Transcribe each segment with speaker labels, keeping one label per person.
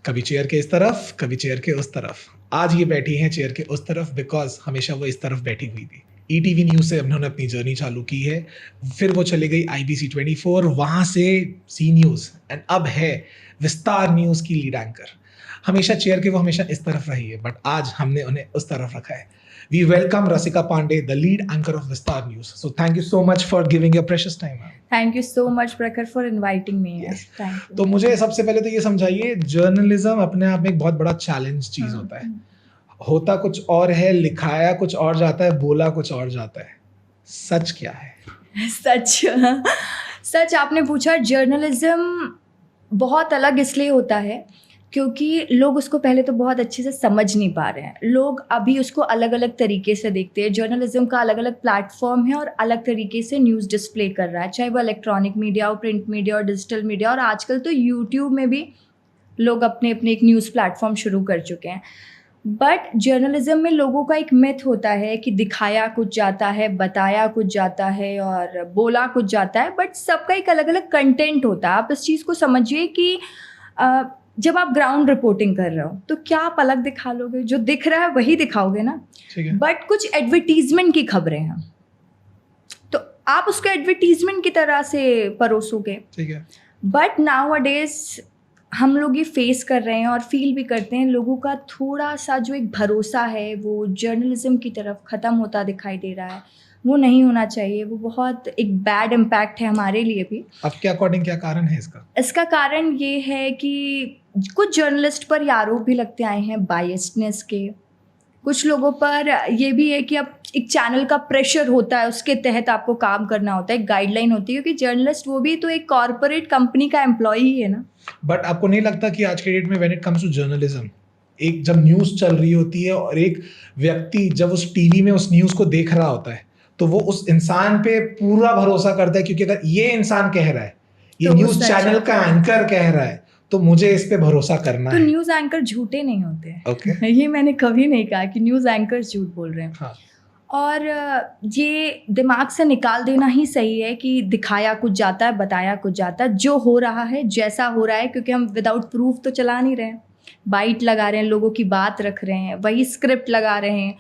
Speaker 1: कभी चेयर के इस तरफ, कभी चेयर के उस तरफ। आज ये बैठी हैं चेयर के उस तरफ बिकॉज हमेशा वो इस तरफ बैठी हुई थी। ईटीवी न्यूज से उन्होंने अपनी जर्नी चालू की है, फिर वो चले गई IBC 24, वहां से सी न्यूज, एंड अब है विस्तार न्यूज की लीड एंकर। हमेशा चेयर के वो हमेशा इस तरफ रही है, बट आज हमने उन्हें उस तरफ रखा है। We welcome Rasika Pandey, the lead anchor of Vistar News. So thank you so much for giving your precious time.
Speaker 2: Thank you so much, Prakhar, for inviting me.
Speaker 1: Yes.
Speaker 2: Thank you.
Speaker 1: तो मुझे सबसे पहले तो ये समझाइए, journalism अपने आप में एक बहुत बड़ा चैलेंज चीज होता है। होता कुछ और है, लिखाया कुछ और जाता है, बोला कुछ और जाता है। सच क्या है?
Speaker 2: सच आपने पूछा। जर्नलिज्म बहुत अलग इसलिए होता है क्योंकि लोग उसको पहले तो बहुत अच्छे से समझ नहीं पा रहे हैं। लोग अभी उसको अलग अलग तरीके से देखते हैं। जर्नलिज्म का अलग अलग प्लेटफॉर्म है और अलग तरीके से न्यूज़ डिस्प्ले कर रहा है, चाहे वो इलेक्ट्रॉनिक मीडिया हो, प्रिंट मीडिया और डिजिटल मीडिया, और आजकल तो यूट्यूब में भी लोग अपने अपने एक न्यूज़ प्लेटफॉर्म शुरू कर चुके हैं। बट जर्नलिज्म में लोगों का एक मिथ होता है कि दिखाया कुछ जाता है, बताया कुछ जाता है और बोला कुछ जाता है, बट सबका एक अलग अलग कंटेंट होता है। आप इस चीज़ को समझिए कि जब आप ग्राउंड रिपोर्टिंग कर रहे हो तो क्या आप अलग दिखा लोगे? जो दिख रहा है वही दिखाओगे ना। बट कुछ एडवर्टीजमेंट की खबरें हैं तो आप उसको एडवर्टीजमेंट की तरह से परोसोगे।
Speaker 1: ठीक है।
Speaker 2: बट नाउ अडेज हम लोग ये फेस कर रहे हैं और फील भी करते हैं, लोगों का थोड़ा सा जो एक भरोसा है वो जर्नलिज्म की तरफ ख़त्म होता दिखाई दे रहा है। वो नहीं होना चाहिए। वो बहुत एक बैड इम्पैक्ट है हमारे लिए भी।
Speaker 1: आपके अकॉर्डिंग क्या कारण है इसका?
Speaker 2: इसका कारण ये है कि कुछ जर्नलिस्ट पर ये आरोप भी लगते आए हैं बायस्डनेस के। कुछ लोगों पर ये भी है कि अब एक चैनल का प्रेशर होता है, उसके तहत आपको काम करना होता है, एक गाइडलाइन होती है, क्योंकि जर्नलिस्ट वो भी तो एक कॉर्पोरेट कंपनी का एम्प्लॉय ही है ना।
Speaker 1: बट आपको नहीं लगता कि आज के डेट में when it comes to journalism, एक जब न्यूज़ चल रही होती है और एक व्यक्ति जब उस टीवी में उस न्यूज़ को देख रहा होता है तो वो उस इंसान पे पूरा भरोसा करता है, क्योंकि अगर ये इंसान कह रहा है, ये
Speaker 2: तो
Speaker 1: न्यूज़ चैनल का एंकर कह रहा है, तो मुझे इस पे भरोसा करना
Speaker 2: तो
Speaker 1: है।
Speaker 2: न्यूज़ एंकर झूठे नहीं होते।
Speaker 1: Okay.
Speaker 2: ये मैंने कभी नहीं कहा कि न्यूज़ एंकर झूठ बोल रहे हैं।
Speaker 1: हाँ।
Speaker 2: और ये दिमाग से निकाल देना ही सही है कि दिखाया कुछ जाता है, बताया कुछ जाता है। जो हो रहा है, जैसा हो रहा है, क्योंकि हम विदाउट प्रूफ तो चला नहीं रहे हैं, बाइट लगा रहे हैं, लोगों की बात रख रहे हैं, वही स्क्रिप्ट लगा रहे हैं,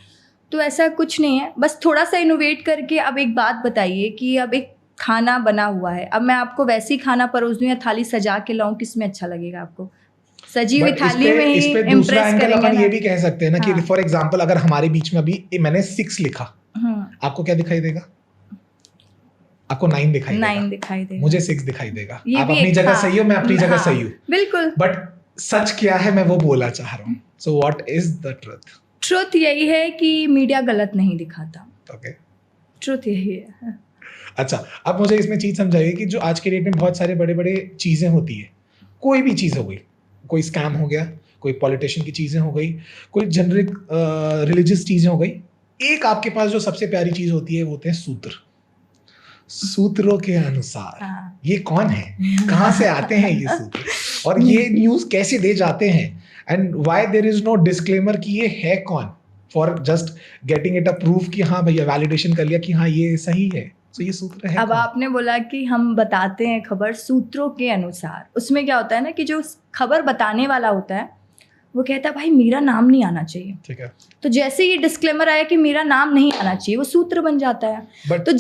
Speaker 2: तो ऐसा कुछ नहीं है। बस थोड़ा सा इनोवेट करके अब एक बात बताइए कि अब एक खाना बना हुआ है, अब मैं आपको वैसे ही खाना परोस दूं या थाली सजा के लाऊं, किसमें अच्छा लगेगा आपको? सजी हुई थाली में ही इम्प्रेस करेंगे ना।
Speaker 1: ये भी कह सकते हैं ना कि फॉर एग्जांपल अगर हमारे बीच में अभी मैंने 6 लिखा, आपको क्या दिखाई देगा? आपको 9 दिखाई देगा।
Speaker 2: 9 दिखाई देगा,
Speaker 1: मुझे 6 दिखाई देगा। आप
Speaker 2: भी
Speaker 1: अपनी जगह सही हो, मैं अपनी जगह सही हूँ,
Speaker 2: बिल्कुल।
Speaker 1: बट सच क्या है मैं वो बोलना चाह रहा हूँ। So what is the truth?
Speaker 2: Truth यही है कि मीडिया गलत नहीं दिखाता।
Speaker 1: ओके,
Speaker 2: ट्रुथ यही है।
Speaker 1: अच्छा, अब मुझे इसमें चीज समझाइए कि जो आज के डेट में बहुत सारे बड़े बड़े चीजें होती है, कोई भी चीज हो गई, कोई स्कैम हो गया, कोई पॉलिटिशियन की चीजें हो गई, कोई जनरिक रिलीजियस चीजें हो गई, एक आपके पास जो सबसे प्यारी चीज होती है वो होते हैं सूत्र। सूत्रों के अनुसार ये कौन है, कहाँ से आते हैं ये सूत्र, और ये न्यूज कैसे दे जाते हैं, and why there is no disclaimer कि ये है कौन, for just getting it approve कि हाँ भैया वैलिडेशन कर लिया कि हाँ ये सही है, तो ये सूत्र है।
Speaker 2: अब आपने बोला कि हम बताते हैं खबर सूत्रों के अनुसार, उसमें क्या होता है ना कि जो खबर बताने वाला होता है वो कहता है भाई मेरा नाम नहीं आना चाहिए।
Speaker 1: ठीक है।
Speaker 2: तो जैसे ये डिस्क्लेमर आया कि मेरा नाम नहीं आना चाहिए, वो सूत्र बन जाता है। तो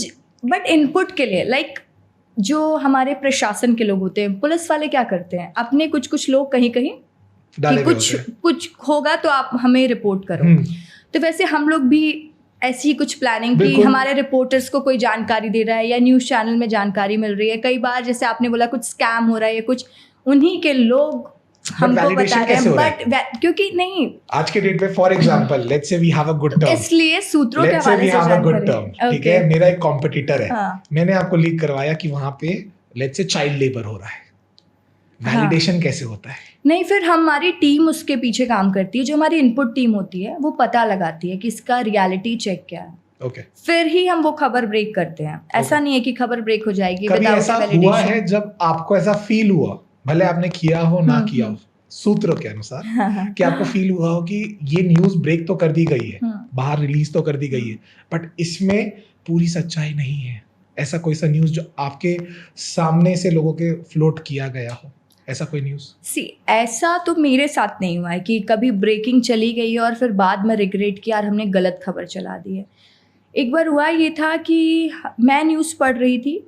Speaker 2: बट इनपुट के लिए लाइक जो हमारे प्रशासन के लोग होते हैं, पुलिस वाले क्या करते हैं, अपने कुछ लोग कहीं कहीं कि कुछ होगा तो आप हमें रिपोर्ट करो। तो वैसे हम लोग भी ऐसी कुछ प्लानिंग की, हमारे रिपोर्टर्स को कोई जानकारी दे रहा है या न्यूज़ चैनल में जानकारी मिल रही है, कई बार जैसे आपने बोला कुछ स्कैम हो रहा है या कुछ, उन्हीं के लोग हमको बता रहे हैं। बट क्योंकि नहीं
Speaker 1: आज के डेट में for example let's say we have a good term,
Speaker 2: इसलिए सूत्रों के हवाले से जानकारी।
Speaker 1: ठीक है, मेरा एक कॉम्पिटिटर है, मैंने आपको लीक करवाया कि वहां पे लेट्स से चाइल्ड लेबर हो रहा है, वैलिडेशन कैसे होता है?
Speaker 2: नहीं, फिर हमारी टीम उसके पीछे काम करती है, जो हमारी इनपुट टीम होती है वो पता लगाती है कि इसका रियलिटी चेक क्या है।
Speaker 1: Okay.
Speaker 2: फिर ही हम वो खबर ब्रेक करते हैं। ऐसा नहीं है कि खबर ब्रेक हो जाएगी।
Speaker 1: कभी ऐसा हुआ है जब आपको ऐसा फील हुआ, भले आपने किया हो ना किया हो, सूत्रों के अनुसार कि आपको फील हुआ हो कि ये न्यूज ब्रेक तो कर दी गई है, बाहर रिलीज तो कर दी गई है, बट इसमें पूरी सच्चाई नहीं है, ऐसा कोई सा न्यूज जो आपके सामने से लोगों के फ्लोट किया गया हो, ऐसा कोई न्यूज़?
Speaker 2: सी ऐसा तो मेरे साथ नहीं हुआ है कि कभी ब्रेकिंग चली गई और फिर बाद में रिग्रेट किया यार हमने गलत खबर चला दी है। एक बार हुआ ये था कि मैं न्यूज़ पढ़ रही थी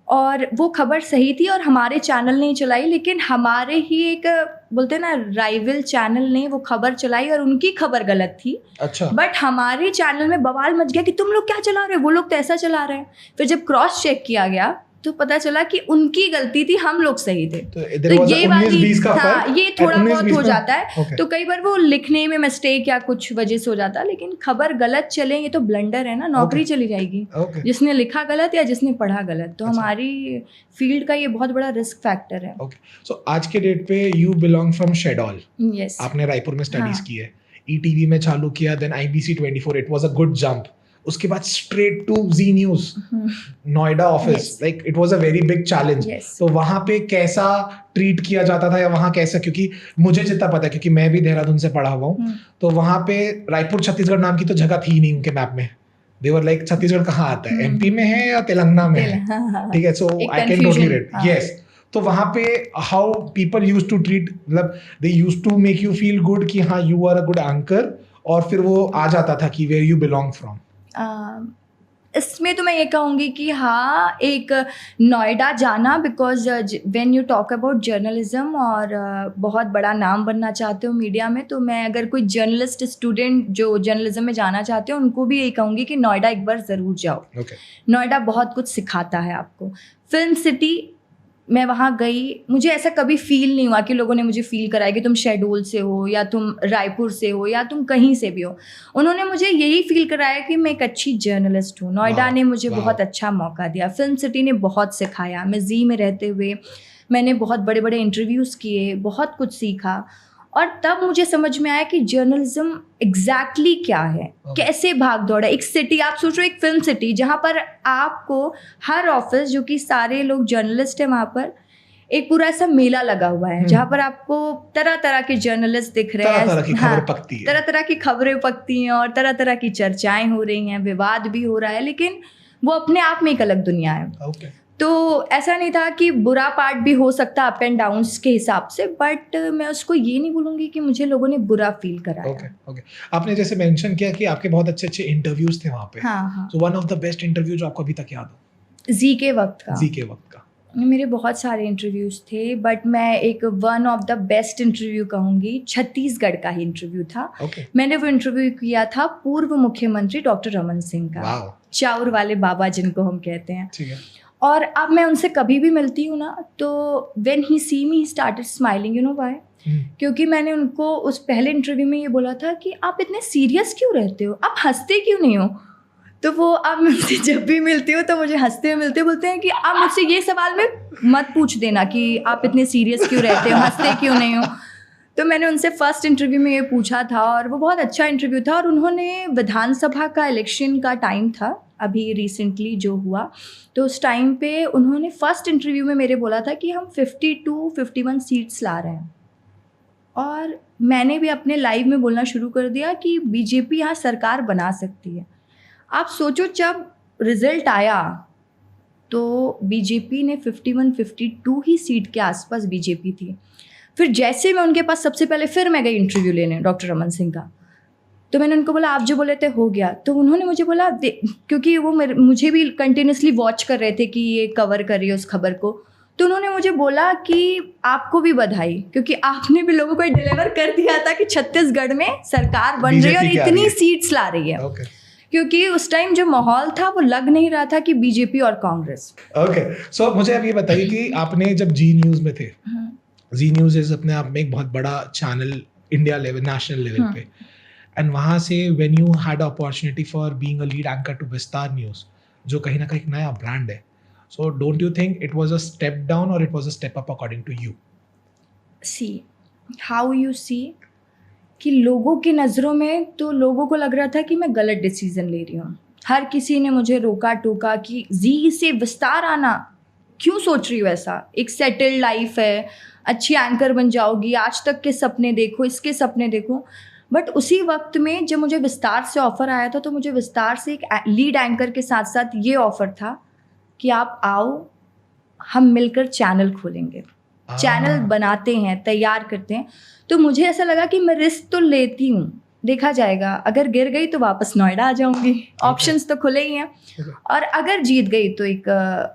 Speaker 2: और वो खबर सही थी और हमारे चैनल ने चलाई, लेकिन हमारे ही एक बोलते हैं ना राइवल चैनल ने वो खबर चलाई और उनकी खबर गलत थी।
Speaker 1: अच्छा।
Speaker 2: बट हमारे चैनल में बवाल मच गया कि तुम लोग क्या चला रहे हो, वो लोग तो ऐसा चला रहे हैं। फिर जब क्रॉस चेक किया गया तो पता चला कि उनकी गलती थी, हम लोग सही थे।
Speaker 1: तो ये वाली हाँ,
Speaker 2: ये थोड़ा बहुत हो जाता है।
Speaker 1: okay.
Speaker 2: तो कई बार वो लिखने में मिस्टेक या कुछ वजह से हो जाता है, लेकिन खबर गलत चले ये तो ब्लंडर है ना, नौकरी चली जाएगी जिसने लिखा गलत या जिसने पढ़ा गलत। तो हमारी फील्ड का ये बहुत बड़ा रिस्क फैक्टर है।
Speaker 1: सो आज के डेट पे यू बिलोंग फ्रॉम शेडोल।
Speaker 2: यस,
Speaker 1: आपने रायपुर में स्टडीज की है, ईटीवी में चालू किया, then IBC 24, it was a good jump. उसके बाद straight to Zee news, Noida office, like it was a very big challenge. तो वहां पे कैसा ट्रीट किया जाता था या वहां कैसा, क्योंकि मुझे जितना पता है क्योंकि मैं भी देहरादून से पढ़ा हुआ हूँ, तो वहां पे रायपुर छत्तीसगढ़ नाम की तो जगह थी नहीं उनके मैप में। दे वर लाइक छत्तीसगढ़ कहाँ आता है, MP में है या तेलंगाना में है? ठीक है, so I can totally relate. Yes, तो वहां पे how people used to treat, मतलब they used to make you feel good कि हाँ you are a good anchor, और फिर वो आ जाता था कि वेयर यू बिलोंग फ्रॉम।
Speaker 2: इसमें तो मैं ये कहूँगी कि हाँ, एक नोएडा जाना, because when you talk about journalism और बहुत बड़ा नाम बनना चाहते हो मीडिया में, तो मैं अगर कोई जर्नलिस्ट स्टूडेंट जो जर्नलिज्म में जाना चाहते हो उनको भी यही कहूँगी कि नोएडा एक बार ज़रूर जाओ। नोएडा बहुत कुछ सिखाता है आपको। फिल्म सिटी, मैं वहाँ गई, मुझे ऐसा कभी फील नहीं हुआ कि लोगों ने मुझे फील कराया कि तुम शेडोल से हो या तुम रायपुर से हो या तुम कहीं से भी हो। उन्होंने मुझे यही फील कराया कि मैं एक अच्छी जर्नलिस्ट हूँ। नोएडा ने मुझे बहुत अच्छा मौका दिया, फिल्म सिटी ने बहुत सिखाया। मैं जी में रहते हुए मैंने बहुत बड़े बड़े इंटरव्यूज़ किए, बहुत कुछ सीखा, और तब मुझे समझ में आया कि जर्नलिज्म एग्जैक्टली क्या है, कैसे भाग दौड़ है। एक सिटी, आप सोचो एक फिल्म सिटी जहाँ पर आपको हर ऑफिस, जो कि सारे लोग जर्नलिस्ट हैं, वहाँ पर एक पूरा ऐसा मेला लगा हुआ है जहाँ पर आपको तरह तरह के जर्नलिस्ट दिख रहे हैं, तरह तरह की खबरें पकती हैं और तरह तरह की चर्चाएं हो रही हैं, विवाद भी हो रहा है, लेकिन वो अपने आप में एक अलग दुनिया है। तो ऐसा नहीं था कि बुरा पार्ट भी हो सकता अप एंड डाउन्स के हिसाब से, बट मैं उसको ये नहीं बोलूँगी कि मुझे लोगों ने बुरा फील कराया।
Speaker 1: ओके। आपने जैसे मेंशन किया कि आपके बहुत अच्छे इंटरव्यूज थे वहाँ पे।
Speaker 2: हाँ।
Speaker 1: So one of the best interview जो आपको अभी तक याद हो?
Speaker 2: जी के वक्त का। मेरे बहुत सारे इंटरव्यूज़ थे, बट मैं एक one of the best interview कहूँगी, छत्तीसगढ़ का ही इंटरव्यू था। मैंने वो इंटरव्यू किया था पूर्व मुख्यमंत्री डॉक्टर रमन सिंह का, चाउर वाले बाबा जिनको हम कहते हैं।
Speaker 1: ठीक है।
Speaker 2: और अब मैं उनसे कभी भी मिलती हूँ ना, तो when he see me he started smiling, you know why? क्योंकि मैंने उनको उस पहले इंटरव्यू में ये बोला था कि आप इतने सीरियस क्यों रहते हो, आप हंसते क्यों नहीं हो? तो वो अब मुझसे जब भी मिलती हो तो मुझे हंसते हुए मिलते, बोलते हैं कि आप मुझसे ये सवाल में मत पूछ देना कि आप इतने सीरियस क्यों रहते हो, हंसते क्यों नहीं हो। तो मैंने उनसे फर्स्ट इंटरव्यू में ये पूछा था और वो बहुत अच्छा इंटरव्यू था। और उन्होंने विधानसभा का इलेक्शन का टाइम था अभी रिसेंटली जो हुआ, तो उस टाइम पे उन्होंने फर्स्ट इंटरव्यू में मेरे बोला था कि हम 52-51 सीट्स ला रहे हैं। और मैंने भी अपने लाइव में बोलना शुरू कर दिया कि बीजेपी यहाँ सरकार बना सकती है। आप सोचो, जब रिजल्ट आया तो बीजेपी ने 51-52 ही सीट के आसपास बीजेपी थी। फिर जैसे मैं उनके पास सबसे पहले फिर मैं गई इंटरव्यू लेने डॉक्टर रमन सिंह का, तो मैंने उनको बोला आप जो बोले थे हो गया। तो उन्होंने मुझे बोला, क्योंकि वो मुझे भी कंटिन्यूसली वॉच कर रहे थे कि ये कवर कर रही है उस खबर को, तो उन्होंने मुझे बोला कि आपको भी बधाई, क्योंकि आपने भी लोगों को डिलीवर कर दिया था कि छत्तीसगढ़ में सरकार बन रही है और इतनी सीट्स ला रही है। क्योंकि उस टाइम जो माहौल था वो लग नहीं रहा था कि बीजेपी और कांग्रेस।
Speaker 1: सो मुझे अब ये बताइए कि आपने जब जी न्यूज़ में थे, जी न्यूज़ इज अपने आप में एक बहुत बड़ा channel India level, national level पे, एंड वहाँ से when you had opportunity for being a lead anchor to Vistaar news, जो कहीं ना कहीं एक नया ब्रांड है, so don't you think it was a step down or it was a step up according to you?
Speaker 2: See how you see कि लोगों की नज़रों में तो लोगों को लग रहा था कि मैं गलत डिसीजन ले रही हूँ। हर किसी ने मुझे रोका टोका कि जी से विस्तार आना, क्यों सोच रही हो ऐसा, एक सेटल्ड लाइफ है, अच्छी एंकर बन जाओगी, आज तक के सपने देखो, इसके सपने देखो। बट उसी वक्त में जब मुझे विस्तार से ऑफ़र आया था, तो मुझे विस्तार से एक लीड एंकर के साथ साथ ये ऑफ़र था कि आप आओ, हम मिलकर चैनल खोलेंगे। चैनल बनाते हैं, तैयार करते हैं, तो मुझे ऐसा लगा कि मैं रिस्क तो लेती हूँ, देखा जाएगा, अगर गिर गई तो वापस नोएडा आ जाऊंगी, ऑप्शंस तो खुले ही हैं, और अगर जीत गई तो एक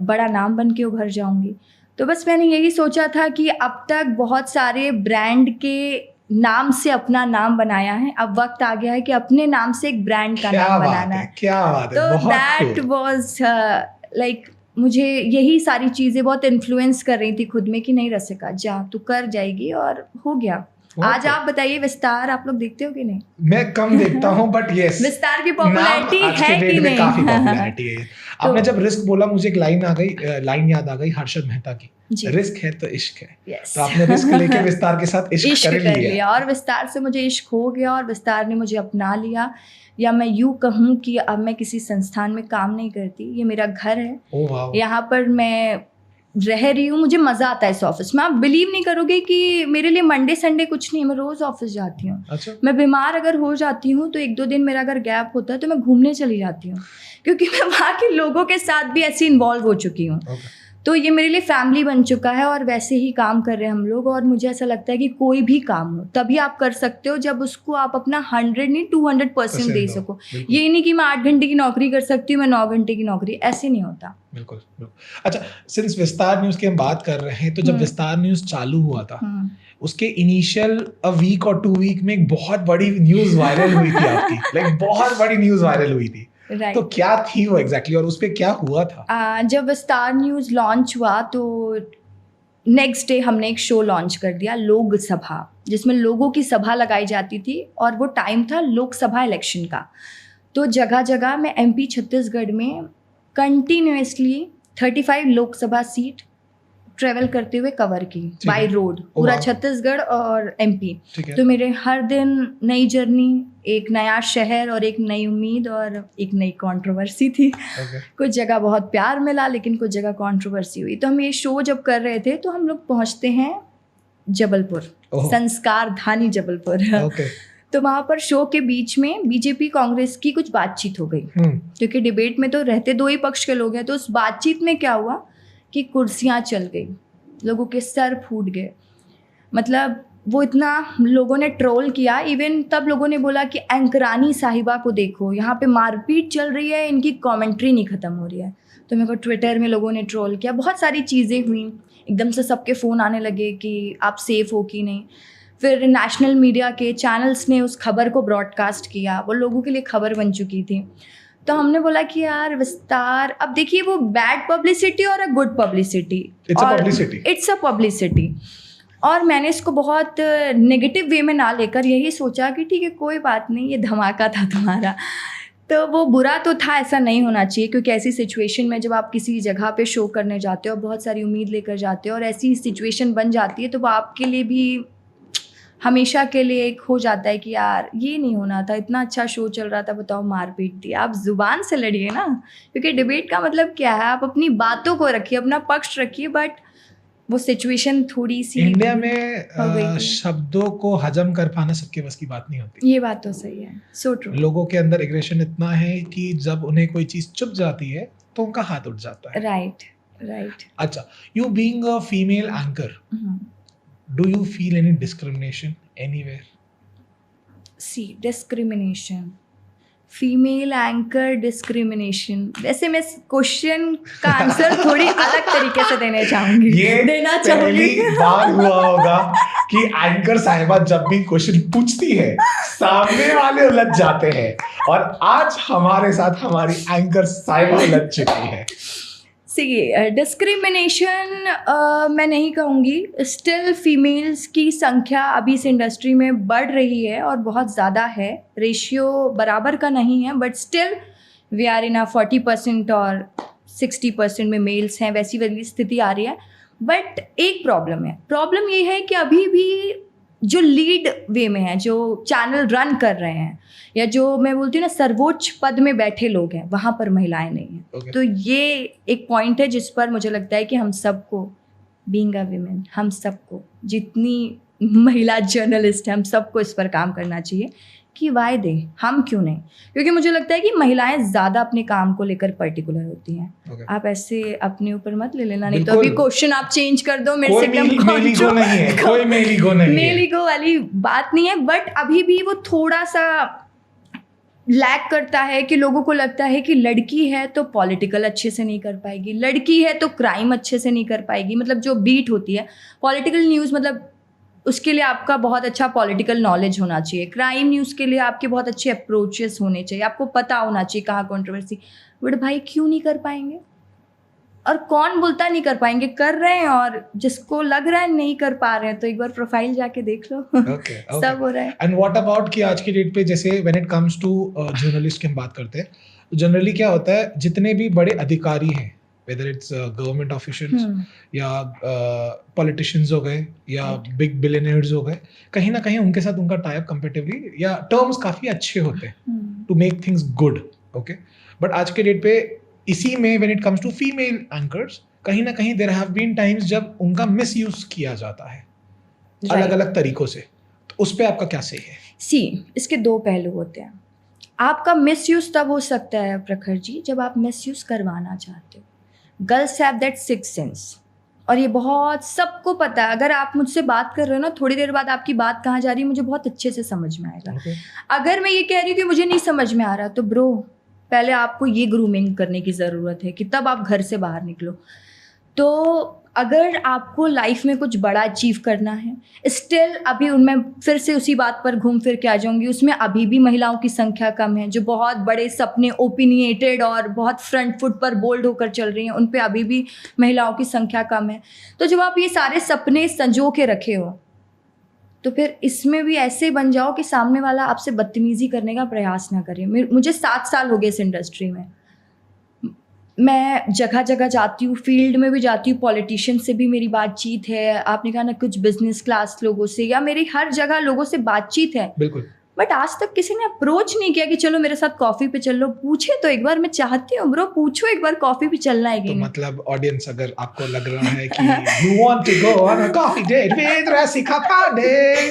Speaker 2: बड़ा नाम बन के उभर जाऊंगी। तो बस मैंने यही सोचा था कि अब तक बहुत सारे ब्रांड के नाम से अपना नाम बनाया है, अब वक्त आ गया है कि अपने नाम से एक ब्रांड का नाम बनाना है।
Speaker 1: क्या बात है,
Speaker 2: तो
Speaker 1: बहुत
Speaker 2: दैट वाज लाइक, मुझे यही सारी चीज़ें बहुत इन्फ्लुएंस कर रही थी खुद में कि नहीं रसिका, जा तू कर जाएगी, और हो गया। आज आप बताइए, विस्तार आप लोग देखते हो कि नहीं?
Speaker 1: मैं कम देखता हूँ, बट यस,
Speaker 2: विस्तार की पॉपुलैरिटी है कि नहीं?
Speaker 1: काफी पॉपुलैरिटी है। आपने जब रिस्क बोला, मुझे एक लाइन याद आ गई हर्षद मेहता की, रिस्क है तो इश्क है।
Speaker 2: yes.
Speaker 1: तो आपने रिस्क लेके विस्तार के साथ इश्क कर लिया,
Speaker 2: और विस्तार से मुझे इश्क हो गया, और विस्तार ने मुझे अपना लिया। या मैं यूँ कहूँ कि अब मैं किसी संस्थान में काम नहीं करती, ये मेरा घर है, यहाँ पर मैं रह रही हूँ, मुझे मज़ा आता है इस ऑफिस में। आप बिलीव नहीं करोगे कि मेरे लिए मंडे संडे कुछ नहीं है, मैं रोज़ ऑफिस जाती हूँ।
Speaker 1: अच्छा।
Speaker 2: मैं बीमार अगर हो जाती हूँ तो 1-2 दिन मेरा अगर गैप होता है तो मैं घूमने चली जाती हूँ, क्योंकि मैं वहाँ के लोगों के साथ भी ऐसे इन्वॉल्व हो चुकी हूँ। तो ये मेरे लिए फैमिली बन चुका है, और वैसे ही काम कर रहे हैं हम लोग। और मुझे ऐसा लगता है कि कोई भी काम हो तभी आप कर सकते हो जब उसको आप अपना 100 नहीं 200% दे सको। ये नहीं कि मैं 8 घंटे की नौकरी कर सकती हूँ, मैं 9 घंटे की नौकरी, ऐसे नहीं होता।
Speaker 1: बिल्कुल। अच्छा, सिंस विस्तार न्यूज की हम बात कर रहे हैं, तो जब विस्तार न्यूज चालू हुआ था, उसके इनिशियल वीक और 2 वीक में एक बहुत बड़ी न्यूज वायरल हुई थी आपकी, लाइक बहुत बड़ी न्यूज वायरल हुई थी।
Speaker 2: Right.
Speaker 1: तो क्या थी वो एग्जैक्टली, और उस पे क्या हुआ था?
Speaker 2: जब विस्तार न्यूज़ लॉन्च हुआ तो नेक्स्ट डे हमने एक शो लॉन्च कर दिया, लोक सभा, जिसमें लोगों की सभा लगाई जाती थी, और वो टाइम था लोकसभा इलेक्शन का। तो जगह जगह मैं MP छत्तीसगढ़ में कंटिन्यूसली 35 लोकसभा सीट ट्रेवल करते हुए कवर की बाय रोड, पूरा छत्तीसगढ़ और MP। तो मेरे हर दिन नई जर्नी, एक नया शहर और एक नई उम्मीद और एक नई कंट्रोवर्सी थी। कुछ जगह बहुत प्यार मिला, लेकिन कुछ जगह कंट्रोवर्सी हुई। तो हम ये शो जब कर रहे थे तो हम लोग पहुंचते हैं जबलपुर, संस्कार धानी जबलपुर। तो वहाँ पर शो के बीच में बीजेपी कांग्रेस की कुछ बातचीत हो गई, क्योंकि डिबेट में तो रहते 2 ही पक्ष के लोग हैं। तो उस बातचीत में क्या हुआ कि कुर्सियाँ चल गई, लोगों के सर फूट गए, मतलब वो इतना लोगों ने ट्रोल किया। इवन तब लोगों ने बोला कि एंकरानी साहिबा को देखो, यहाँ पे मारपीट चल रही है, इनकी कमेंट्री नहीं ख़त्म हो रही है। तो मेरे को ट्विटर में लोगों ने ट्रोल किया, बहुत सारी चीज़ें हुई, एकदम से सबके फ़ोन आने लगे कि आप सेफ़ हो कि नहीं। फिर नेशनल मीडिया के चैनल्स ने उस खबर को ब्रॉडकास्ट किया, वो लोगों के लिए खबर बन चुकी थी। तो हमने बोला कि यार विस्तार, अब देखिए वो बैड पब्लिसिटी और a good publicity, it's a publicity. और मैंने इसको बहुत नेगेटिव वे में ना लेकर यही सोचा कि ठीक है कोई बात नहीं, ये धमाका था तुम्हारा, तो वो बुरा तो था, ऐसा नहीं होना चाहिए। क्योंकि ऐसी सिचुएशन में जब आप किसी जगह पे शो करने जाते हो, बहुत सारी उम्मीद लेकर जाते हो, और ऐसी सिचुएशन बन जाती है, तो वो आपके लिए भी हमेशा के लिए एक हो जाता है कि यार ये नहीं होना था, इतना अच्छा शो चल रहा था, बताओ मारपीट दी। आप जुबान से लड़िए ना, क्योंकि डिबेट का मतलब क्या है, आप अपनी बातों को रखिए, अपना पक्ष रखिए। बट वो सिचुएशन थोड़ी सी
Speaker 1: इंडिया में शब्दों को हजम कर पाना सबके बस की बात नहीं होती।
Speaker 2: ये बात तो सही है, सो ट्रू।
Speaker 1: लोगों के अंदर एग्रेशन इतना है कि जब उन्हें कोई चीज चुप जाती है तो उनका हाथ उठ जाता है।
Speaker 2: राइट।
Speaker 1: अच्छा, you being a female anchor, do you feel any discrimination anywhere?
Speaker 2: See, discrimination, female anchor discrimination, वैसे मैं क्वेश्चन का आंसर थोड़ी अलग तरीके से देना चाहूंगी।
Speaker 1: पहली बार हुआ होगा कि एंकर साहिबा जब भी क्वेश्चन पूछती है सामने वाले उलझ जाते हैं, और आज हमारे साथ हमारी एंकर साहिबा उलझ चुकी है।
Speaker 2: डिस्क्रिमिनेशन मैं नहीं कहूँगी, स्टिल फीमेल्स की संख्या अभी इस इंडस्ट्री में बढ़ रही है और बहुत ज़्यादा है, रेशियो बराबर का नहीं है, but still we are in 40% और 60% में मेल्स हैं, वैसी वाली स्थिति आ रही है। बट एक प्रॉब्लम ये है कि अभी भी जो लीड वे में है, जो चैनल रन कर रहे हैं, या जो मैं बोलती हूँ ना सर्वोच्च पद में बैठे लोग हैं, वहाँ पर महिलाएं नहीं हैं। तो ये एक पॉइंट है जिस पर मुझे लगता है कि हम सबको, बीइंग अ विमेन, हम सबको, जितनी महिला जर्नलिस्ट हैं, हम सबको इस पर काम करना चाहिए कि वाई दे, हम क्यों नहीं? क्योंकि मुझे लगता है कि महिलाएं ज़्यादा अपने काम को लेकर पर्टिकुलर होती हैं।
Speaker 1: Okay.
Speaker 2: आप ऐसे अपने ऊपर मत ले लेना, नहीं तो
Speaker 1: बिल्कुल।
Speaker 2: अभी क्वेश्चन आप चेंज कर दो मेरे
Speaker 1: कोई
Speaker 2: से एकदम
Speaker 1: मेल ईगो नहीं है, कोई मेल ईगो नहीं है।
Speaker 2: मेल ईगो वाली बात नहीं है, बट अभी भी वो थोड़ा सा लैक करता है कि लोगों को लगता है कि लड़की है तो पॉलिटिकल अच्छे से नहीं कर पाएगी, लड़की है तो क्राइम अच्छे से नहीं कर पाएगी। मतलब जो बीट होती है पॉलिटिकल न्यूज़, मतलब उसके लिए आपका बहुत अच्छा पॉलिटिकल नॉलेज होना चाहिए। क्राइम न्यूज़ के लिए आपके बहुत अच्छे अप्रोचेस होने चाहिए, आपको पता होना चाहिए कहाँ कंट्रोवर्सी। बट भाई क्यों नहीं कर पाएंगे? और कौन बोलता नहीं कर पाएंगे? कर रहे हैं, और जिसको लग रहा है नहीं कर पा रहे हैं तो एक बार प्रोफाइल जाके देख लो।
Speaker 1: Okay.
Speaker 2: सब हो रहा है।
Speaker 1: एंड व्हाट अबाउट कि आज की डेट पे जैसे when it comes to journalist की हम बात करते हैं, जनरली क्या होता है, जितने भी बड़े अधिकारी हैं, वेदर इट्स गवर्नमेंट ऑफिशियल्स या पॉलिटिशियंस हो गए या बिग बिलियनियर्स हो गए, कहीं ना कहीं उनके साथ उनका टाई अप कंपैरेटिवली या टर्म्स काफी अच्छे होते हैं to make things good. Okay, but आज के डेट पे इसी में when it comes to female anchors, कहीं ना कहीं देयर हैव बीन टाइम्स जब उनका मिसयूज किया जाता है अलग अलग तरीकों से। तो उस पे आपका क्या सही है?
Speaker 2: सी, इसके दो पहलू होते हैं। आपका मिसयूज तब हो सकता है प्रखर जी जब आप मिसयूज करवाना चाहते हो। Girls have that sixth sense, और ये बहुत सबको पता है। अगर आप मुझसे बात कर रहे हो ना, थोड़ी देर बाद आपकी बात कहाँ जा रही है मुझे बहुत अच्छे से समझ में आएगा।
Speaker 1: Okay.
Speaker 2: अगर मैं ये कह रही हूँ कि मुझे नहीं समझ में आ रहा, तो ब्रो पहले आपको ये ग्रूमिंग करने की ज़रूरत है कि तब आप घर से बाहर निकलो। तो अगर आपको लाइफ में कुछ बड़ा अचीव करना है, स्टिल अभी उनमें फिर से उसी बात पर घूम फिर के आ जाऊंगी, उसमें अभी भी महिलाओं की संख्या कम है। जो बहुत बड़े सपने, ओपिनिएटेड और बहुत फ्रंट फुट पर बोल्ड होकर चल रही हैं, उन पे अभी भी महिलाओं की संख्या कम है। तो जब आप ये सारे सपने संजो के रखे हो, तो फिर इसमें भी ऐसे बन जाओ कि सामने वाला आपसे बदतमीजी करने का प्रयास ना करे। मुझे 7 साल हो गए इस इंडस्ट्री में, मैं जगह जगह जाती हूँ, फील्ड में भी जाती हूँ, पॉलिटिशियन से भी मेरी बातचीत है, आपने कहा ना कुछ बिजनेस क्लास लोगों से, या मेरी हर जगह लोगों से बातचीत है।
Speaker 1: बिल्कुल।
Speaker 2: बट आज तक किसी ने अप्रोच नहीं किया कि चलो मेरे साथ कॉफ़ी पे चल लो। पूछे तो एक बार, मैं चाहती हूँ ब्रो, पूछो एक बार कॉफ़ी पे चलना है कि
Speaker 1: तो
Speaker 2: नहीं।
Speaker 1: मतलब ऑडियंस, अगर आपको लग रहा है कि you want to go on a coffee date with Rasika Pandey,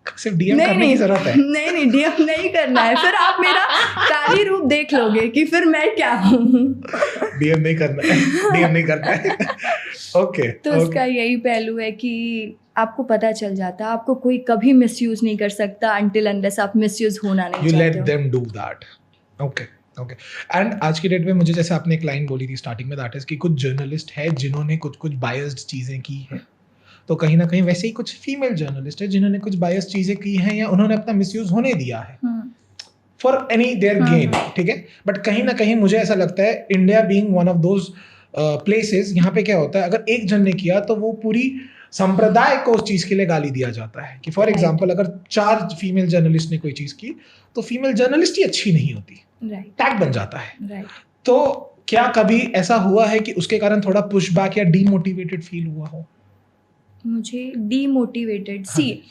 Speaker 1: सिर्फ डीएम करने की जरूरत है।
Speaker 2: नहीं डीएम नहीं करना है, फिर आप मेरा काली रूप देख लोगे कि फिर मैं क्या हूँ।
Speaker 1: डीएम नहीं करना है, डीएम नहीं करना है। ओके,
Speaker 2: तो उसका यही पहलू है कि आपको पता चल जाता है, आपको कोई कभी मिसयूज नहीं कर सकता अंटिल अनलेस आप मिसयूज होना नहीं
Speaker 1: यू
Speaker 2: चाहते
Speaker 1: लेट
Speaker 2: हो।
Speaker 1: Them do that. Okay okay. And आज की डेट में मुझे, जैसे आपने एक लाइन बोली थी स्टार्टिंग में, दैट इज कि कुछ जर्नलिस्ट है जिन्होंने कुछ कुछ बायस्ड चीजें की हैं, तो कहीं ना कहीं वैसे ही कुछ फीमेल जर्नलिस्ट है जिन्होंने कुछ बायस्ड चीजें की हैं या उन्होंने अपना मिसयूज होने दिया है फॉर एनी देयर गेन। ठीक है, बट कहीं ना कहीं मुझे ऐसा लगता है, India being one of those places, यहाँ पे क्या होता है, अगर एक जन ने किया तो वो पूरी संप्रदाय को उस चीज के लिए गाली दिया जाता है। कि फॉर एग्जाम्पल अगर 4 फीमेल जर्नलिस्ट ने कोई चीज की तो फीमेल जर्नलिस्ट ही अच्छी नहीं होती, टैग बन जाता है। तो क्या कभी ऐसा हुआ है कि उसके कारण थोड़ा पुशबैक या डीमोटिवेटेड फील हुआ हो?
Speaker 2: मुझे डीमोटिवेटेड, सी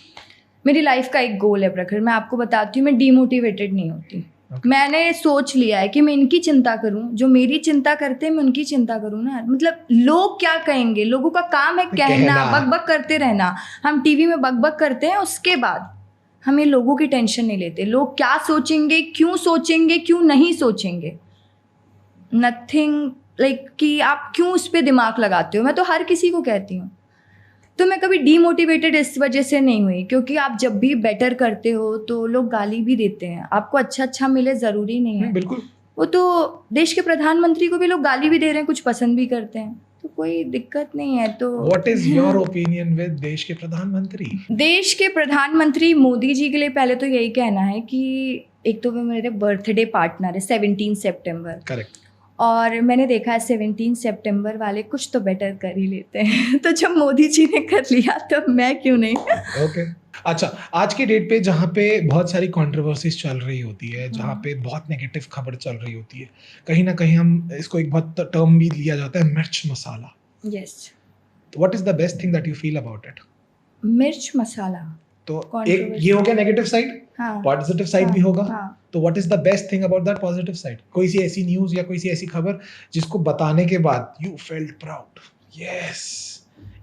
Speaker 2: मेरी लाइफ का एक गोल है प्रखर, मैं आपको बताती हूँ, मैं डीमोटिवेटेड नहीं होती। मैंने सोच लिया है कि मैं इनकी चिंता करूं, जो मेरी चिंता करते हैं मैं उनकी चिंता करूं ना। मतलब लोग क्या कहेंगे, लोगों का काम है कहना, बक बक करते रहना। हम टीवी में बक बक करते हैं, उसके बाद हमें लोगों की टेंशन नहीं लेते। लोग क्या सोचेंगे, क्यों नहीं सोचेंगे, नथिंग लाइक कि आप क्यों उस पर दिमाग लगाते हो। मैं तो हर किसी को कहती हूँ। तो मैं कभी डीमोटिवेटेड इस वजह से नहीं हुई, क्योंकि आप जब भी बेटर करते हो तो लोग गाली भी देते हैं। आपको अच्छा मिले ज़रूरी नहीं है।
Speaker 1: बिल्कुल।
Speaker 2: वो तो देश के प्रधानमंत्री को भी लोग गाली भी दे रहे हैं, कुछ पसंद भी करते हैं, तो कोई दिक्कत नहीं है। तो
Speaker 1: what is your opinion with देश के प्रधानमंत्री?
Speaker 2: देश के प्रधानमंत्री मोदी जी के लिए पहले तो यही कहना है कि एक तो मेरे बर्थडे पार्टनर है 17 सितंबर।
Speaker 1: करेक्ट।
Speaker 2: और मैंने देखा है 17 सितंबर वाले कुछ तो बेटर कर ही लेते हैं। तो जब मोदी जी ने कर लिया तो मैं क्यों नहीं।
Speaker 1: ओके। अच्छा, आज के डेट पे जहाँ पे बहुत सारी कंट्रोवर्सीज चल रही होती है, जहाँ पे बहुत नेगेटिव खबर चल रही होती है, कहीं ना कहीं हम इसको एक बहुत टर्म भी लिया जाता है, Mirch Masala.
Speaker 2: Yes.
Speaker 1: What is the best thing that you feel about it?
Speaker 2: Mirch Masala
Speaker 1: तो एक ये हो गया नेगेटिव साइड, पॉजिटिव साइड भी होगा। तो what is the best thing about that positive side? कोई सी ऐसी न्यूज़ या कोई सी ऐसी खबर जिसको बताने के बाद यू फेल्ट प्राउड, यस,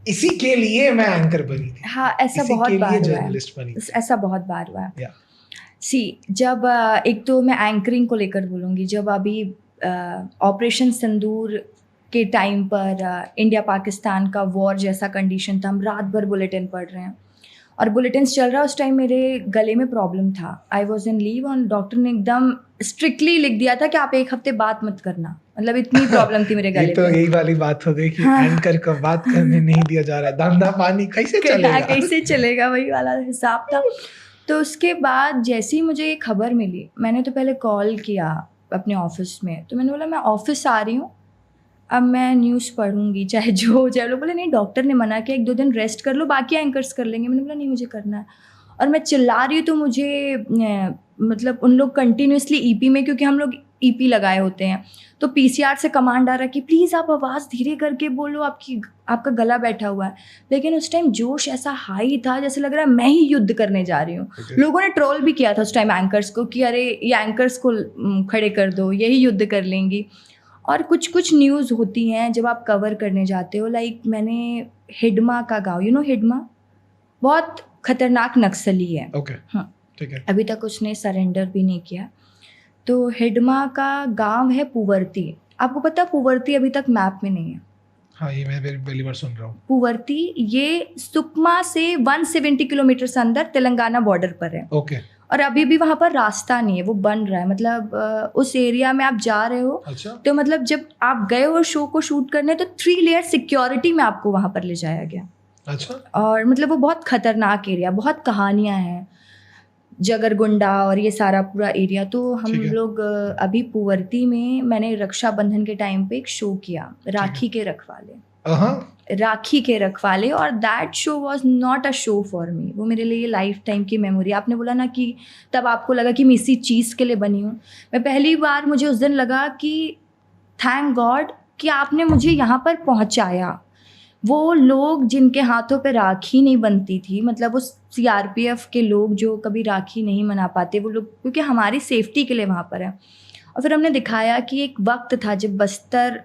Speaker 1: इसी के लिए मैं एंकर बनी थी।
Speaker 2: हाँ, ऐसा बहुत बार हुआ है।
Speaker 1: जर्नलिस्ट बनी थी।
Speaker 2: ऐसा बहुत बार हुआ है। जब एक तो मैं एंकरिंग को लेकर बोलूँगी, जब अभी ऑपरेशन सिंदूर के टाइम पर इंडिया पाकिस्तान का वॉर जैसा कंडीशन था, हम रात भर बुलेटिन पढ़ रहे हैं और बुलेटिन्स चल रहा है, उस टाइम मेरे गले में प्रॉब्लम था, आई वॉज इन लीव और डॉक्टर ने एकदम स्ट्रिक्टली लिख दिया था कि आप 1 हफ्ते बात मत करना, मतलब इतनी प्रॉब्लम थी मेरे गले
Speaker 1: ये तो यही वाली बात हो गई कि एंकर को बात करने नहीं दिया जा रहा है, धंधा पानी कैसे
Speaker 2: चलेगा, वही वाला हिसाब था। तो उसके बाद जैसे ही मुझे ये खबर मिली, मैंने तो पहले कॉल किया अपने ऑफिस में, तो मैंने बोला मैं ऑफिस आ रही हूँ, अब मैं न्यूज़ पढ़ूंगी चाहे जो हो जाए। लोग बोले नहीं, डॉक्टर ने मना किया 1-2 दिन रेस्ट कर लो, बाकी एंकर्स कर लेंगे। मैंने बोला नहीं, मुझे करना है। और मैं चिल्ला रही हूँ तो मुझे मतलब उन लोग कंटिन्यूसली ईपी में, क्योंकि हम लोग ईपी लगाए होते हैं, तो पीसीआर से कमांड आ रहा है कि प्लीज़ आप आवाज़ धीरे करके बोलो, आपका गला बैठा हुआ है। लेकिन उस टाइम जोश ऐसा हाई था जैसे लग रहा है मैं ही युद्ध करने जा रही हूँ। लोगों ने ट्रोल भी किया था उस टाइम एंकर्स को कि अरे ये एंकर्स को खड़े कर दो, यही युद्ध कर लेंगी। और कुछ न्यूज़ होती हैं जब आप कवर करने जाते हो, लाइक मैंने हिडमा का गाँव, हिडमा बहुत खतरनाक नक्सली है।
Speaker 1: हाँ, ठीक है।
Speaker 2: अभी तक उसने सरेंडर भी नहीं किया। तो हिडमा का गांव है पुवर्ती। आपको पता है पुवर्ती अभी तक मैप में नहीं है?
Speaker 1: हाँ, ये मैं पहली बार सुन रहा हूँ।
Speaker 2: पुवर्ती ये सुकमा से 170 किलोमीटर से अंदर तेलंगाना बॉर्डर पर है।
Speaker 1: ओके।
Speaker 2: और अभी भी वहाँ पर रास्ता नहीं है, वो बन रहा है। मतलब उस एरिया में आप जा रहे हो।
Speaker 1: अच्छा।
Speaker 2: तो मतलब जब आप गए हो शो को शूट करने, तो 3 लेयर सिक्योरिटी में आपको वहाँ पर ले जाया गया।
Speaker 1: अच्छा।
Speaker 2: और मतलब वो बहुत खतरनाक एरिया, बहुत कहानियाँ हैं, जगरगुंडा और ये सारा पूरा एरिया। तो हम लोग अभी पुवर्ती में, मैंने रक्षाबंधन के टाइम पे एक शो किया, राखी के रखवाले। राखी के रखवाले। और that show was not a show for me, वो मेरे लिए लाइफ टाइम की मेमोरी। आपने बोला ना कि तब आपको लगा कि मैं इसी चीज़ के लिए बनी हूँ, मैं पहली बार मुझे उस दिन लगा कि थैंक गॉड कि आपने मुझे यहाँ पर पहुँचाया। वो लोग जिनके हाथों पे राखी नहीं बनती थी, मतलब उस सीआरपीएफ के लोग जो कभी राखी नहीं मना पाते, वो लोग क्योंकि हमारी सेफ्टी के लिए वहाँ पर है। और फिर हमने दिखाया कि एक वक्त था जब बस्तर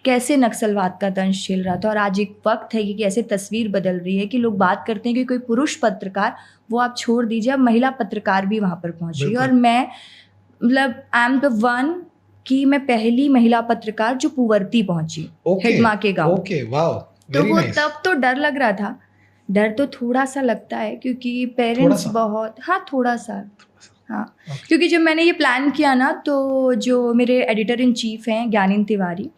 Speaker 2: कैसे नक्सलवाद का दंश झेल रहा था, और आज एक वक्त है कि कैसे तस्वीर बदल रही है कि लोग बात करते हैं कि कोई पुरुष पत्रकार, वो आप छोड़ दीजिए, अब महिला पत्रकार भी वहाँ पर पहुँची। और मैं मतलब आई एम द वन कि मैं पहली महिला पत्रकार जो पुवर्ती पहुंची, हिडमा के गांव। तो वो तब तो डर लग रहा था, डर तो थोड़ा सा लगता है क्योंकि पेरेंट्स बहुत, हाँ थोड़ा सा, हाँ। क्योंकि जब मैंने ये प्लान किया ना, तो जो मेरे एडिटर इन चीफ हैं ज्ञानीन तिवारी,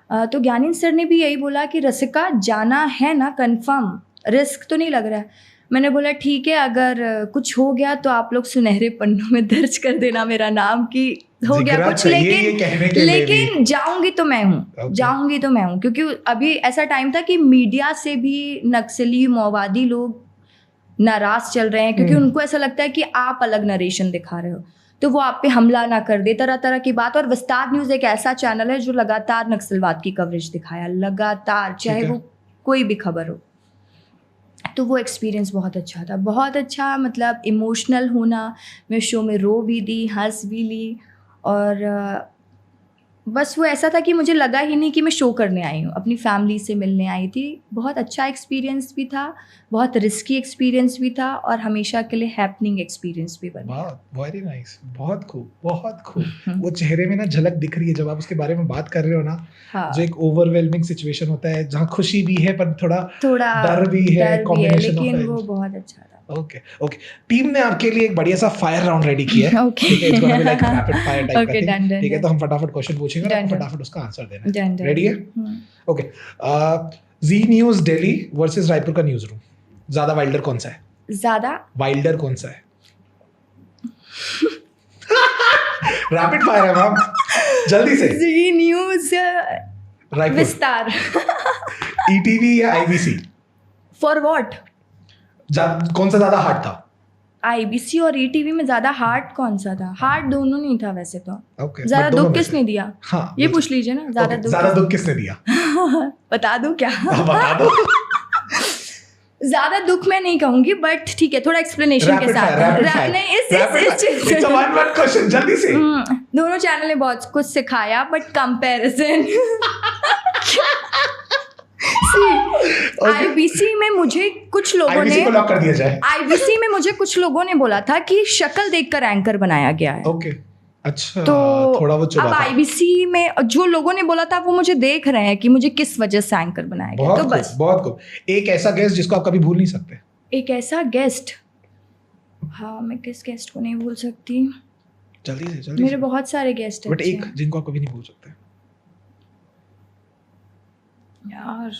Speaker 2: तो ज्ञानीन सर ने भी यही बोला कि रसिका जाना है ना कंफर्म, रिस्क तो नहीं लग रहा है। मैंने बोला ठीक है, अगर कुछ हो गया तो आप लोग सुनहरे पन्नों में दर्ज कर देना मेरा नाम कि हो गया कुछ, लेकिन जाऊंगी तो मैं हूँ, जाऊंगी तो मैं हूँ। क्योंकि अभी ऐसा टाइम था कि मीडिया से भी नक्सली माओवादी लोग नाराज चल रहे हैं, क्योंकि उनको ऐसा लगता है कि आप अलग नरेशन दिखा रहे हो, तो वो आप पे हमला ना कर दे, तरह तरह की बात। और विस्तार न्यूज़ एक ऐसा चैनल है जो लगातार नक्सलवाद की कवरेज दिखाया, लगातार, चाहे वो कोई भी खबर हो। तो वो एक्सपीरियंस बहुत अच्छा था, बहुत अच्छा। मतलब इमोशनल होना, मैं शो में रो भी दी, हंस भी ली, और बस वो ऐसा था कि मुझे लगा ही नहीं कि मैं शो करने आई हूँ, अपनी फैमिली से मिलने आई थी। बहुत अच्छा एक्सपीरियंस भी था, बहुत रिस्की एक्सपीरियंस भी था, और हमेशा के लिए हैपनिंग एक्सपीरियंस भी बना।
Speaker 1: वेरी नाइस, बहुत खूब, बहुत खूब। वो चेहरे में ना झलक दिख रही है जब आप उसके बारे में बात कर रहे हो ना। हाँ। जो एक ओवरवेलमिंग सिचुएशन होता है जहाँ खुशी भी है पर थोड़ा डर भी है,
Speaker 2: लेकिन वो बहुत अच्छा था।
Speaker 1: ओके। टीम ने आपके लिए एक बढ़िया सा फायर राउंड रेडी किया है। ठीक है, it's gonna be like rapid fire type का थिंग। ठीक है, तो हम फटाफट क्वेश्चन पूछेंगे और आपको फटाफट उसका आंसर देना है। रेडी है? ओके। जी न्यूज़ दिल्ली वर्सेस रायपुर का न्यूज़ रूम, ज्यादा वाइल्डर कौन सा है? वाइल्डर कौन सा है? रैपिड फायर है मैम, जल्दी से।
Speaker 2: जी न्यूज़
Speaker 1: रायपुर,
Speaker 2: विस्तार,
Speaker 1: ईटीवी या आईबीसी?
Speaker 2: For what?
Speaker 1: कौन सा ज्यादा हार्ड था?
Speaker 2: आईबीसी और ईटीवी में ज्यादा हार्ड कौन सा था? हार्ड दोनों नहीं था वैसे तो।
Speaker 1: ज्यादा
Speaker 2: दुख किसने दिया?
Speaker 1: हाँ,
Speaker 2: ये पूछ लीजिए ना,
Speaker 1: ज्यादा दुख किसने दिया?
Speaker 2: बता दूं क्या?
Speaker 1: बता दो।
Speaker 2: ज्यादा दुख मैं नहीं कहूंगी, बट ठीक है, थोड़ा एक्सप्लेनेशन के साथ।
Speaker 1: जल्दी से।
Speaker 2: दोनों चैनल ने बहुत कुछ सिखाया, बट कंपैरिजन आईबीसी में मुझे कुछ लोगों
Speaker 1: आईबीसी
Speaker 2: ने
Speaker 1: को लॉक कर दिया जाए।
Speaker 2: आईबीसी में मुझे कुछ लोगों ने बोला था कि शक्ल देखकर एंकर बनाया गया है।
Speaker 1: ओके, अच्छा,
Speaker 2: तो
Speaker 1: थोड़ा वो चुभा
Speaker 2: अब
Speaker 1: था।
Speaker 2: आईबीसी में जो लोगों ने बोला था वो मुझे देख रहे हैं कि मुझे किस वजह से एंकर बनाया गया।
Speaker 1: बहुत
Speaker 2: तो
Speaker 1: खूब,
Speaker 2: बस
Speaker 1: बहुत खूब। एक ऐसा गेस्ट जिसको आप कभी भूल नहीं सकते।
Speaker 2: एक ऐसा गेस्ट, हाँ मैं किस गेस्ट को नहीं भूल सकती,
Speaker 1: जल्दी
Speaker 2: मेरे
Speaker 1: से।
Speaker 2: बहुत सारे गेस्ट
Speaker 1: बट
Speaker 2: हैं
Speaker 1: एक जिनको आप कभी नहीं भूल सकते।
Speaker 2: यार,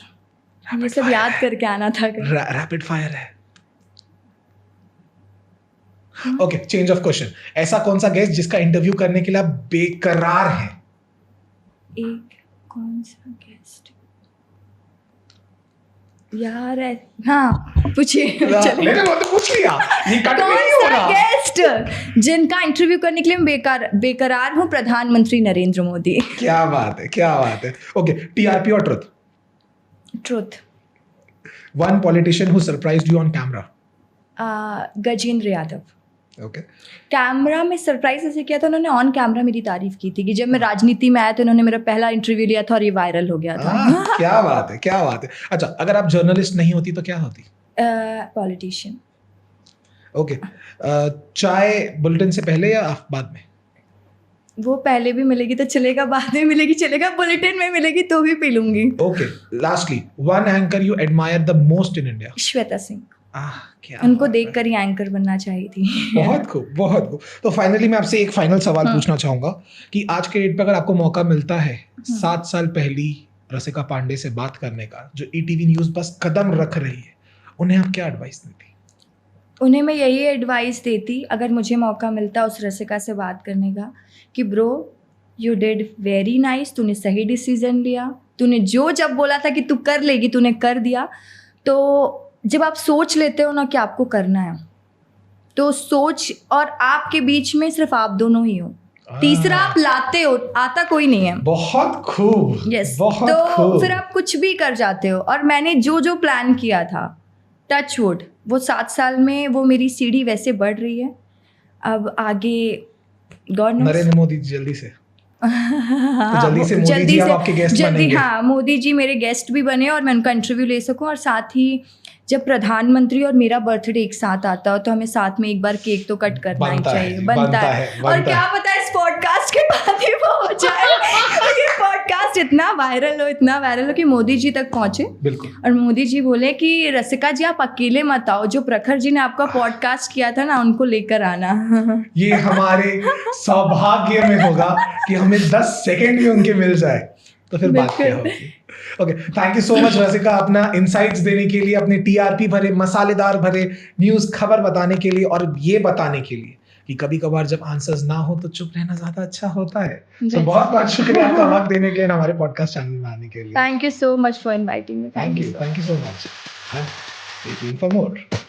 Speaker 2: ये सब याद करके आना था।
Speaker 1: रैपिड फायर है। Okay, change of question. ऐसा कौन सा गेस्ट जिसका इंटरव्यू करने के लिए आप बेकरार हैं?
Speaker 2: एक कौन सा गेस्ट यार है? हाँ पूछिए।
Speaker 1: मैंने वो तो पूछ लिया, ये कट
Speaker 2: कौन
Speaker 1: नहीं हो
Speaker 2: सा
Speaker 1: रहा।
Speaker 2: गेस्ट जिनका इंटरव्यू करने के लिए मैं बेकरार हूँ? प्रधानमंत्री नरेंद्र मोदी।
Speaker 1: क्या बात है, क्या बात है। ओके, टीआरपी और truth?
Speaker 2: Truth.
Speaker 1: One politician who surprised you on camera?
Speaker 2: Gajendra Yadav.
Speaker 1: Okay,
Speaker 2: camera में सरप्राइज ऐसे किया था, उन्होंने ऑन कैमरा मेरी तारीफ की थी कि जब मैं राजनीति में आया तो उन्होंने मेरा पहला इंटरव्यू लिया था और ये वायरल हो गया था।
Speaker 1: क्या बात है, क्या बात है। अच्छा, अगर आप जर्नलिस्ट नहीं होती तो क्या होती?
Speaker 2: पॉलिटिशियन।
Speaker 1: ओके, चाय बुलेटिन से पहले या बाद में?
Speaker 2: वो पहले भी मिलेगी तो चलेगा, बाद में मिलेगी चलेगा, बुलेटिन में मिलेगी तो भी पी लूंगी।
Speaker 1: Okay, lastly, one anchor you admire the most in India?
Speaker 2: Shweta Singh.
Speaker 1: क्या
Speaker 2: उनको
Speaker 1: बात है।
Speaker 2: देखकर ही एंकर बनना चाहिए थी।
Speaker 1: बहुत खूब, बहुत खूब। तो फाइनली मैं आपसे एक फाइनल सवाल पूछना चाहूंगा कि आज के डेट पे अगर आपको मौका मिलता है 7 साल पहली रसिका पांडे से बात करने का, जो ईटीवी न्यूज़ बस कदम रख रही है, उन्हें आप क्या एडवाइस देती?
Speaker 2: उन्हें मैं यही एडवाइस देती, अगर मुझे मौका मिलता उस रसिका से बात करने का, कि bro you did very nice, तूने सही डिसीजन लिया, तूने जो जब बोला था कि तू कर लेगी तूने कर दिया। तो जब आप सोच लेते हो ना कि आपको करना है, तो सोच और आपके बीच में सिर्फ आप दोनों ही हो, तीसरा आप लाते हो, आता कोई नहीं है।
Speaker 1: बहुत खूब,
Speaker 2: यस,
Speaker 1: बहुत
Speaker 2: तो
Speaker 1: खूब।
Speaker 2: फिर आप कुछ भी कर जाते हो। और मैंने जो जो प्लान किया था, टच वुड, वो 7 साल में वो मेरी सीढ़ी वैसे बढ़ रही है। अब आगे गॉड नोस।
Speaker 1: नरेंद्र मोदी जल्दी से तो जल्दी से मोदी जी अब आपके गेस्ट बनेंगे।
Speaker 2: हाँ, मोदी जी मेरे गेस्ट भी बने और मैं उनका इंटरव्यू ले सकूं। और साथ ही जब प्रधानमंत्री और मेरा बर्थडे एक साथ आता हो तो हमें साथ में एक बार केक तो कट करना ही चाहिए। बनता है। और क्या पता है इस पॉडकास्ट के बाद ही वो हो जाए। ये पॉडकास्ट इतना वायरल हो कि मोदी जी तक पहुंचे।
Speaker 1: बिल्कुल।
Speaker 2: और मोदी जी बोले कि रसिका जी आप अकेले मत आओ, जो प्रखर जी ने आपका पॉडकास्ट किया था ना, उनको लेकर आना।
Speaker 1: ये हमारे सौभाग्य में होगा कि हमें 10 सेकंड भी उनके मिल जाए, तो फिर बात क्या होगी। Okay, thank you so much Rasika, अपना इनसाइट्स देने के लिए, अपने टीआरपी भरे मसालेदार भरे न्यूज़ खबर बताने के लिए, और ये बताने के लिए कि कभी कभार जब आंसर्स ना हो तो चुप रहना ज्यादा अच्छा होता है। तो बहुत बहुत शुक्रिया आपका वक्त देने के लिए, हमारे पॉडकास्ट चैनल में आने के लिए।
Speaker 2: Thank you so much for inviting me.
Speaker 1: Thank you so much. Stay tuned for more.